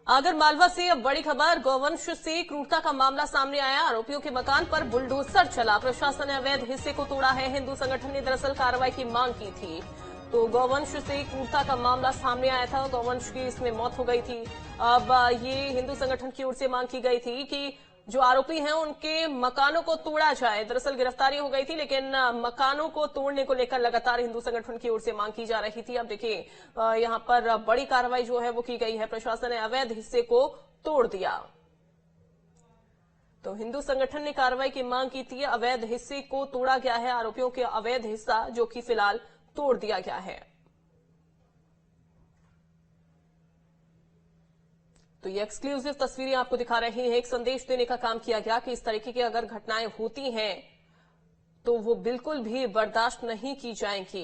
आगर मालवा से अब बड़ी खबर। गौवंश से क्रूरता का मामला सामने आया। आरोपियों के मकान पर बुलडोजर चला। प्रशासन ने अवैध हिस्से को तोड़ा है। हिंदू संगठन ने दरअसल कार्रवाई की मांग की थी। तो गौवंश से क्रूरता का मामला सामने आया था। गौवंश की इसमें मौत हो गई थी। अब ये हिंदू संगठन की ओर से मांग की गई थी कि जो आरोपी हैं उनके मकानों को तोड़ा जाए। दरअसल गिरफ्तारी हो गई थी, लेकिन मकानों को तोड़ने को लेकर लगातार हिंदू संगठन की ओर से मांग की जा रही थी। अब देखिए यहां पर बड़ी कार्रवाई जो है वो की गई है। प्रशासन ने अवैध हिस्से को तोड़ दिया। तो हिंदू संगठन ने कार्रवाई की मांग की थी। अवैध हिस्से को तोड़ा गया है। आरोपियों के अवैध हिस्सा जो कि फिलहाल तोड़ दिया गया है। तो ये एक्सक्लूसिव तस्वीरें आपको दिखा रहे हैं। एक संदेश देने का काम किया गया कि इस तरीके की अगर घटनाएं होती हैं तो वो बिल्कुल भी बर्दाश्त नहीं की जाएंगी।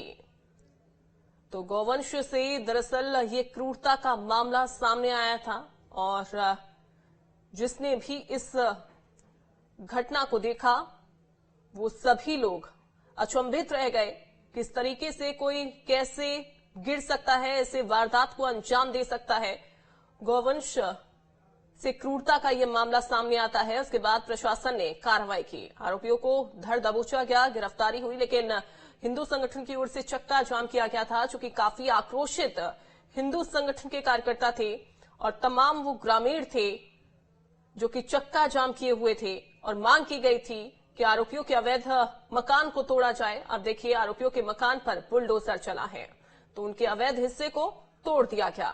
तो गौवंश से दरअसल ये क्रूरता का मामला सामने आया था और जिसने भी इस घटना को देखा वो सभी लोग अचंभित रह गए। किस तरीके से कोई कैसे गिर सकता है, ऐसे वारदात को अंजाम दे सकता है। गौवंश से क्रूरता का यह मामला सामने आता है। उसके बाद प्रशासन ने कार्रवाई की। आरोपियों को धर दबोचा गया, गिरफ्तारी हुई, लेकिन हिंदू संगठन की ओर से चक्का जाम किया गया था। चूंकि काफी आक्रोशित हिंदू संगठन के कार्यकर्ता थे और तमाम वो ग्रामीण थे जो कि चक्का जाम किए हुए थे और मांग की गई थी कि आरोपियों के अवैध मकान को तोड़ा जाए। अब देखिए आरोपियों के मकान पर बुलडोजर चला है तो उनके अवैध हिस्से को तोड़ दिया गया।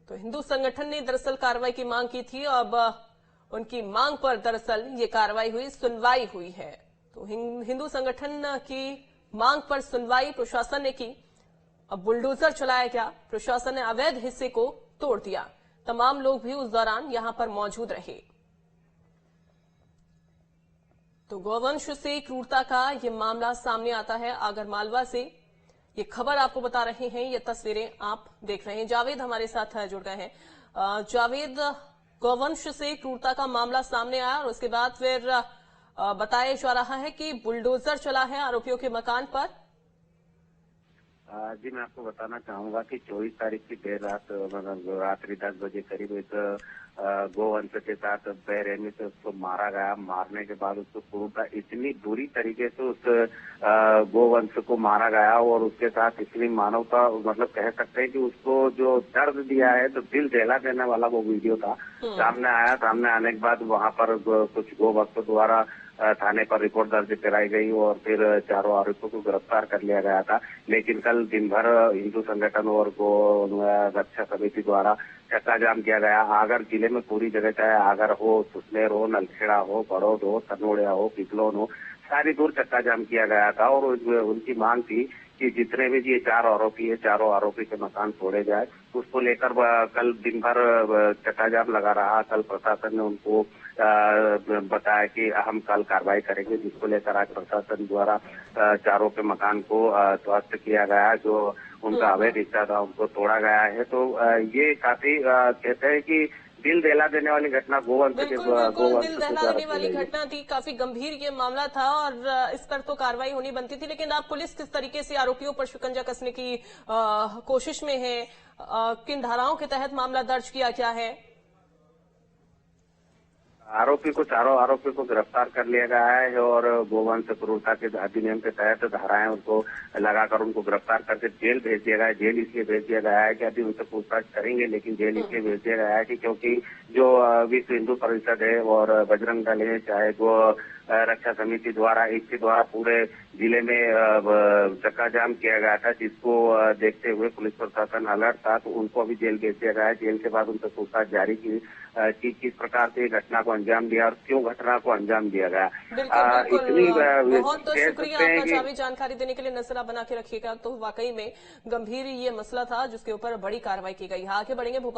तो हिंदू संगठन ने दरअसल कार्रवाई की मांग की थी। अब उनकी मांग पर दरअसल ये कार्रवाई हुई, सुनवाई हुई है। तो हिंदू संगठन की मांग पर सुनवाई प्रशासन ने की। अब बुलडोजर चलाया गया। प्रशासन ने अवैध हिस्से को तोड़ दिया। तमाम लोग भी उस दौरान यहां पर मौजूद रहे। तो गौवंश से क्रूरता का ये मामला सामने आता है। आगरमालवा से ये खबर आपको बता रहे हैं। ये तस्वीरें आप देख रहे हैं। जावेद हमारे साथ जुड़ गए हैं। जावेद, गौवंश से क्रूरता का मामला सामने आया और उसके बाद फिर बताया जा रहा है कि बुलडोजर चला है आरोपियों के मकान पर। जी, मैं आपको बताना चाहूंगा कि 24 तारीख की देर रात मतलब रात्रि 10 बजे करीब एक गोवंश के साथ बेरहमी से उसको मारा गया। मारने के बाद उसको क्रूरता इतनी बुरी तरीके से उस गोवंश को मारा गया और उसके साथ इतनी मानवता, मतलब कह सकते हैं कि उसको जो दर्द दिया है, तो दिल दहला देने वाला वो वीडियो था। सामने आया। सामने आने के बाद वहां पर कुछ गोभक्तों द्वारा थाने पर रिपोर्ट दर्ज कराई गई और फिर चारों आरोपियों को गिरफ्तार कर लिया गया था। लेकिन कल दिन भर हिंदू संगठन और गो रक्षा समिति द्वारा चक्का जाम किया गया। आगर जिले में पूरी जगह, चाहे आगर हो, सुसनेर हो, नलखेड़ा हो, बड़ौद हो, तनोड़िया हो, पिपलोन हो, सारी दूर चक्का जाम किया गया था। और उनकी मांग थी कि जितने भी ये 4 आरोपी है, चारों आरोपी के मकान तोड़े जाए। उसको लेकर कल दिन भर चक्का जाम लगा रहा। कल प्रशासन ने उनको बताया कि हम कल कार्रवाई करेंगे, जिसको लेकर आज प्रशासन द्वारा चारों के मकान को ध्वस्त किया गया। जो उनका अवैध हिस्सा था उनको तोड़ा गया है। तो ये काफी कहते हैं कि दिल दहला देने वाली घटना गोवंश दिल दहला देने वाली घटना थी। काफी गंभीर ये मामला था और इस पर तो कार्रवाई होनी बनती थी। लेकिन आप पुलिस किस तरीके से आरोपियों पर शिकंजा कसने की कोशिश में है? किन धाराओं के तहत मामला दर्ज किया गया है? चारों आरोपी को गिरफ्तार कर लिया गया है और गोवंश क्रूरता के अधिनियम के तहत धाराएं उनको लगाकर उनको गिरफ्तार करके जेल भेज दिया गया है। जेल इसलिए भेज दिया गया है कि अभी उनसे पूछताछ करेंगे, लेकिन जेल इसलिए भेज दिया गया है कि क्योंकि जो विश्व हिंदू परिषद है और बजरंग दल है, चाहे वो रक्षा समिति द्वारा, इसके द्वारा पूरे जिले में चक्का जाम किया गया था, जिसको देखते हुए पुलिस प्रशासन अलर्ट था। तो उनको अभी जेल भेज दिया गया है। जेल के बाद उनसे पूछताछ जारी की कि किस प्रकार से घटना को अंजाम दिया और क्यों घटना को अंजाम दिया गया। इतनी बहुत शुक्रिया आपका जावेद, जानकारी देने के लिए। नजर बना के रखिएगा। तो वाकई में गंभीर ये मसला था जिसके ऊपर बड़ी कार्रवाई की गई है। आगे बढ़ेंगे।